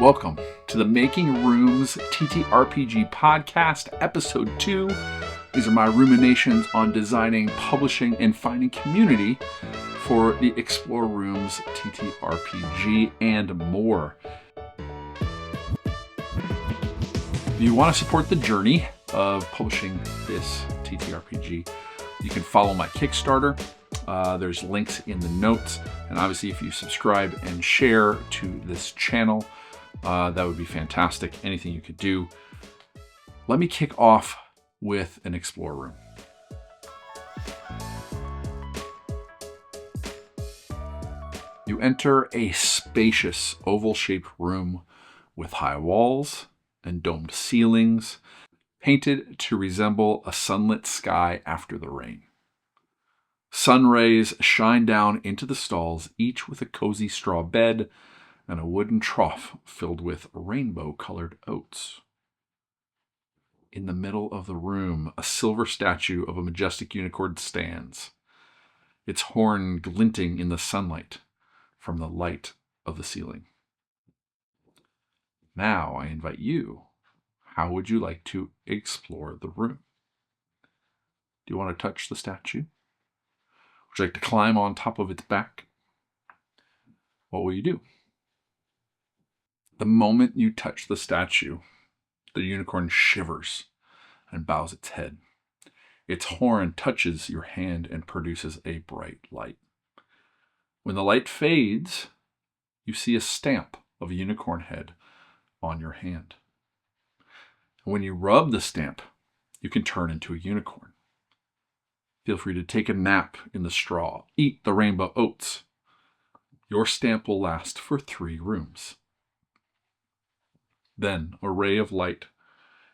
Welcome to the Making Rooms TTRPG podcast, episode 2. These are my ruminations on designing, publishing, and finding community for the Explore Rooms TTRPG and more. If you want to support the journey of publishing this TTRPG, you can follow my Kickstarter. There's links in the notes. And obviously, if you subscribe and share to this channel, that would be fantastic. Anything you could do. Let me kick off with an Explore Room. You enter a spacious oval-shaped room with high walls and domed ceilings, painted to resemble a sunlit sky after the rain. Sun rays shine down into the stalls, each with a cozy straw bed and a wooden trough filled with rainbow-colored oats. In the middle of the room, a silver statue of a majestic unicorn stands, its horn glinting in the sunlight from the light of the ceiling. Now I invite you. How would you like to explore the room? Do you want to touch the statue? Would you like to climb on top of its back? What will you do? The moment you touch the statue, the unicorn shivers and bows its head. Its horn touches your hand and produces a bright light. When the light fades, you see a stamp of a unicorn head on your hand. When you rub the stamp, you can turn into a unicorn. Feel free to take a nap in the straw. Eat the rainbow oats. Your stamp will last for 3 rooms. Then a ray of light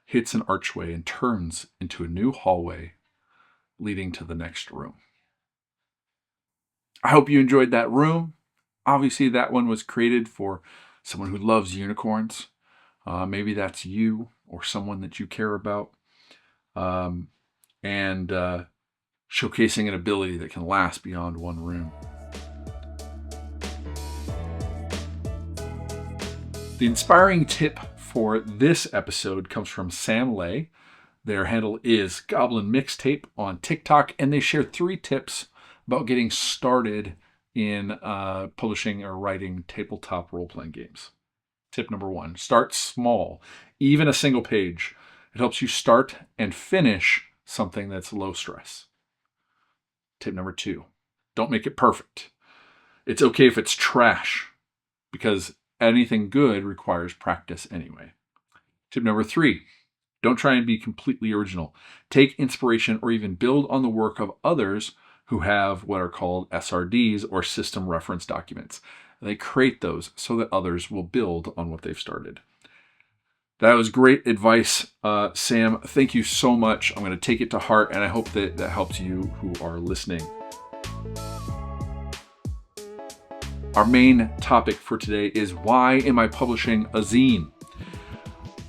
hits an archway and turns into a new hallway leading to the next room. I hope you enjoyed that room. Obviously, that one was created for someone who loves unicorns. Maybe that's you or someone that you care about. And showcasing an ability that can last beyond one room. The inspiring tip for this episode comes from Sam Lay. Their handle is Goblin Mixtape on TikTok, and they share 3 tips about getting started in publishing or writing tabletop role-playing games. Tip number 1, start small, even a single page. It helps you start and finish something that's low stress. Tip number 2, don't make it perfect. It's okay if it's trash, because anything good requires practice anyway. Tip number 3, don't try and be completely original. Take inspiration or even build on the work of others who have what are called SRDs or system reference documents. They create those so that others will build on what they've started. That was great advice, Sam. Thank you so much. I'm going to take it to heart, and I hope that helps you who are listening. Our main topic for today is, why am I publishing a zine?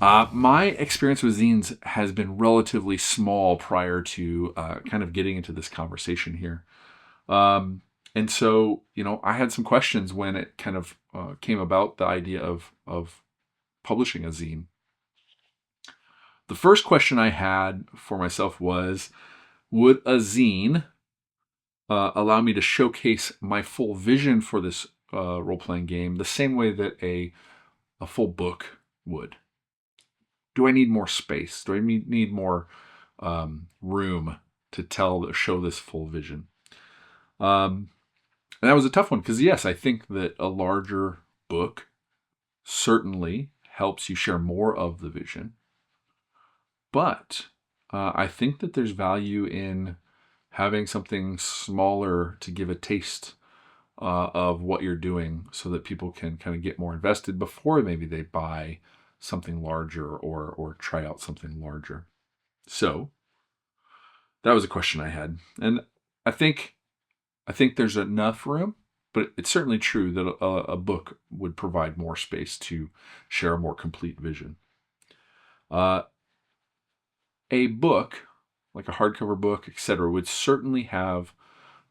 My experience with zines has been relatively small prior to kind of getting into this conversation here. And so, I had some questions when it kind of came about the idea of publishing a zine. The first question I had for myself was, would a zine allow me to showcase my full vision for this role-playing game the same way that a full book would? Do I need more space? Do I need more room to show this full vision? And that was a tough one, because yes, I think that a larger book certainly helps you share more of the vision. But I think that there's value in having something smaller to give a taste of what you're doing, so that people can kind of get more invested before maybe they buy something larger or try out something larger. So that was a question I had. And I think there's enough room, but it's certainly true that a book would provide more space to share a more complete vision. A book, like a hardcover book, etc., would certainly have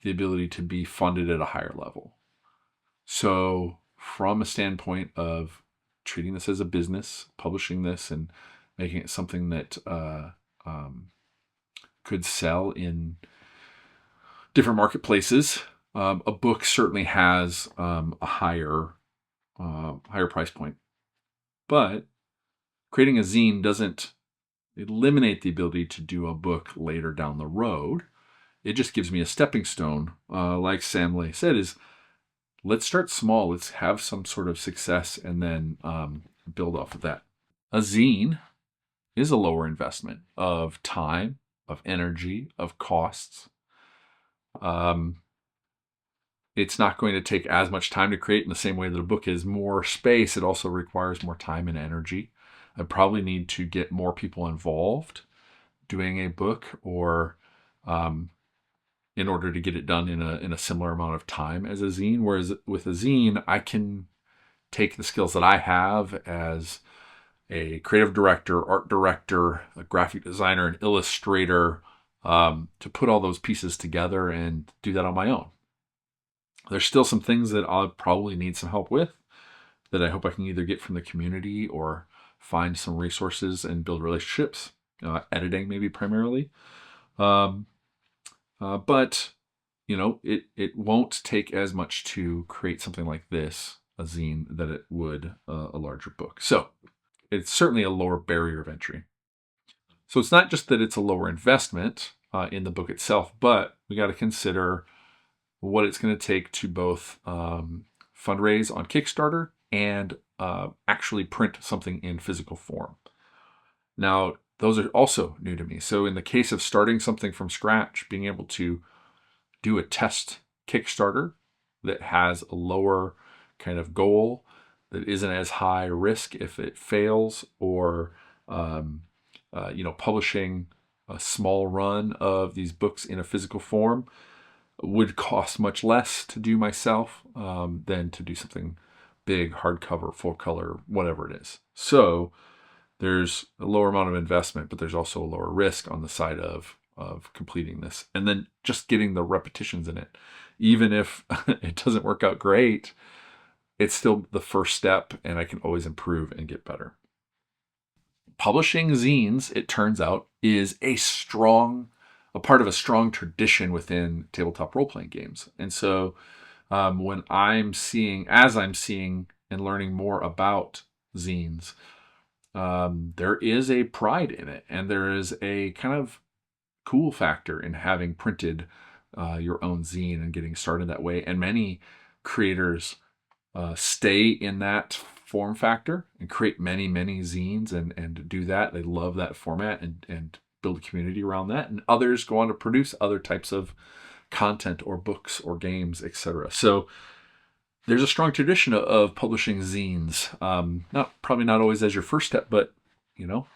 the ability to be funded at a higher level. So from a standpoint of treating this as a business, publishing this and making it something that could sell in different marketplaces. A book certainly has a higher price point, but creating a zine doesn't eliminate the ability to do a book later down the road. It just gives me a stepping stone. Like Sam Lay said, is let's start small. Let's have some sort of success and then build off of that. A zine is a lower investment of time, of energy, of costs. It's not going to take as much time to create in the same way that a book is more space. It also requires more time and energy. I probably need to get more people involved doing a book, or in order to get it done in a similar amount of time as a zine. Whereas with a zine, I can take the skills that I have as a creative director, art director, a graphic designer, an illustrator, to put all those pieces together and do that on my own. There's still some things that I'll probably need some help with that I hope I can either get from the community or find some resources and build relationships, editing maybe primarily. But, it won't take as much to create something like this, a zine, that it would a larger book. So it's certainly a lower barrier of entry. So it's not just that it's a lower investment in the book itself, but we got to consider what it's going to take to both fundraise on Kickstarter and actually print something in physical form. Now, those are also new to me. So in the case of starting something from scratch, being able to do a test Kickstarter that has a lower kind of goal, that isn't as high risk if it fails, or publishing a small run of these books in a physical form would cost much less to do myself than to do something big, hardcover, full color, whatever it is. So there's a lower amount of investment, but there's also a lower risk on the side of completing this. And then just getting the repetitions in it. Even if it doesn't work out great, it's still the first step, and I can always improve and get better. Publishing zines, it turns out, is a part of a strong tradition within tabletop role-playing games. And so when I'm seeing and learning more about zines, there is a pride in it, and there is a kind of cool factor in having printed your own zine and getting started that way. And many creators stay in that form factor and create many, many zines and do that. They love that format and build a community around that. And others go on to produce other types of content or books or games, etc. So there's a strong tradition of publishing zines. Probably not always as your first step, but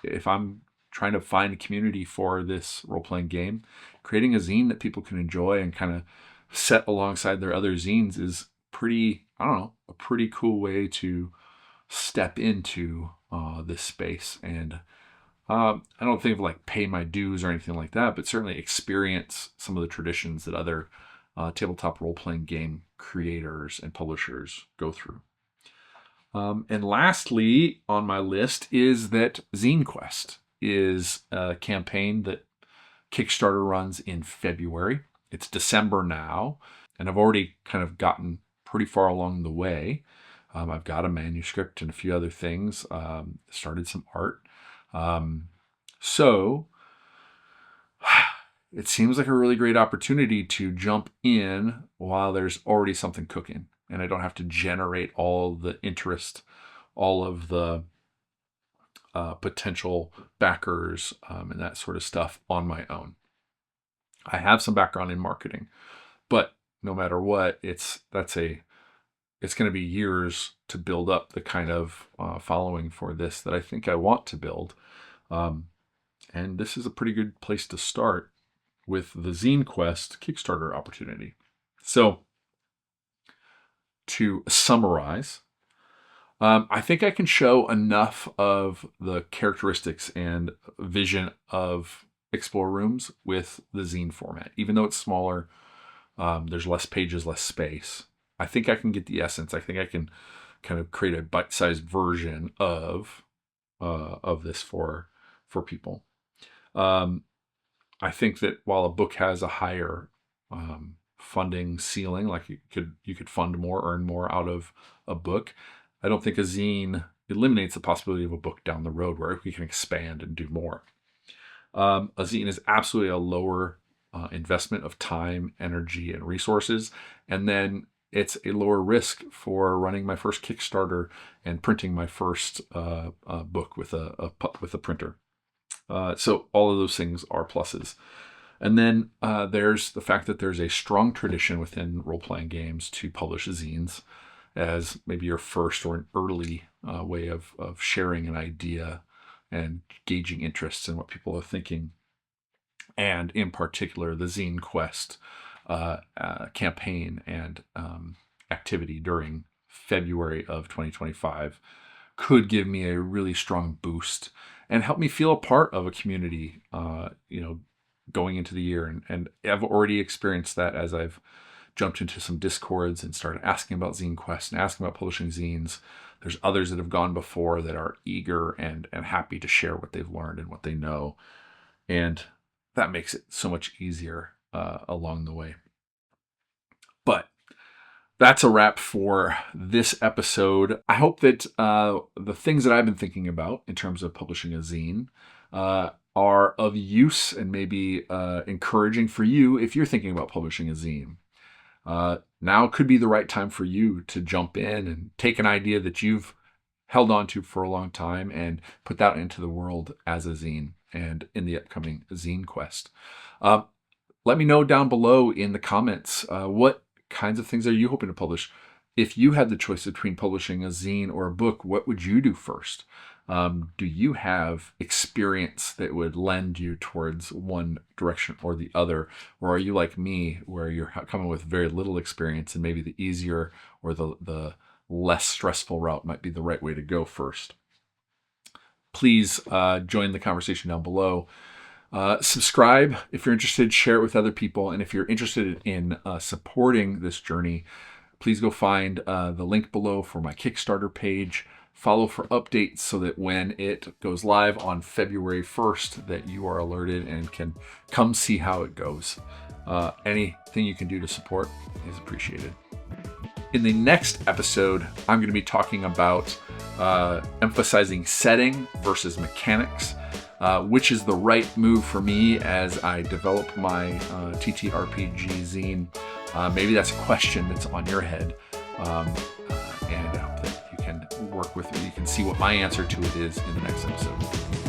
if I'm trying to find a community for this role-playing game, creating a zine that people can enjoy and kind of set alongside their other zines is a pretty cool way to step into this space. And I don't think of like pay my dues or anything like that, but certainly experience some of the traditions that other tabletop role-playing game creators and publishers go through. And lastly on my list is that ZineQuest is a campaign that Kickstarter runs in February. It's December now, and I've already kind of gotten pretty far along the way. I've got a manuscript and a few other things, started some art. So it seems like a really great opportunity to jump in while there's already something cooking, and I don't have to generate all the interest, all of the potential backers and that sort of stuff on my own. I have some background in marketing, but no matter what, it's going to be years to build up the kind of following for this that I think I want to build. And this is a pretty good place to start with the ZineQuest Kickstarter opportunity. So to summarize, I think I can show enough of the characteristics and vision of Explore Rooms with the zine format. Even though it's smaller, there's less pages, less space. I think I can get the essence. I think I can kind of create a bite-sized version of this for people. I think that while a book has a higher funding ceiling, like you could fund more, earn more out of a book, I don't think a zine eliminates the possibility of a book down the road where we can expand and do more. A zine is absolutely a lower investment of time, energy, and resources, and then it's a lower risk for running my first Kickstarter and printing my first book with a printer. So all of those things are pluses. And then there's the fact that there's a strong tradition within role-playing games to publish zines as maybe your first or an early way of sharing an idea and gauging interests in what people are thinking. And in particular, the ZineQuest campaign and activity during February of 2025 could give me a really strong boost and help me feel a part of a community, going into the year. And I've already experienced that as I've jumped into some Discords and started asking about ZineQuest and asking about publishing zines. There's others that have gone before that are eager and happy to share what they've learned and what they know. And that makes it so much easier along the way. But that's a wrap for this episode. I hope that the things that I've been thinking about in terms of publishing a zine are of use and maybe encouraging for you if you're thinking about publishing a zine. Now could be the right time for you to jump in and take an idea that you've held on to for a long time and put that into the world as a zine and in the upcoming ZineQuest. Let me know down below in the comments what kinds of things are you hoping to publish. If you had the choice between publishing a zine or a book, what would you do first? Do you have experience that would lend you towards one direction or the other? Or are you like me, where you're coming with very little experience and maybe the easier or the less stressful route might be the right way to go first? Please join the conversation down below. Subscribe if you're interested, share it with other people. And if you're interested in supporting this journey, please go find the link below for my Kickstarter page. Follow for updates so that when it goes live on February 1st that you are alerted and can come see how it goes. Anything you can do to support is appreciated. In the next episode, I'm going to be talking about emphasizing setting versus mechanics, which is the right move for me as I develop my TTRPG zine. Maybe that's a question that's on your head, and I hope that you can work with me. You can see what my answer to it is in the next episode.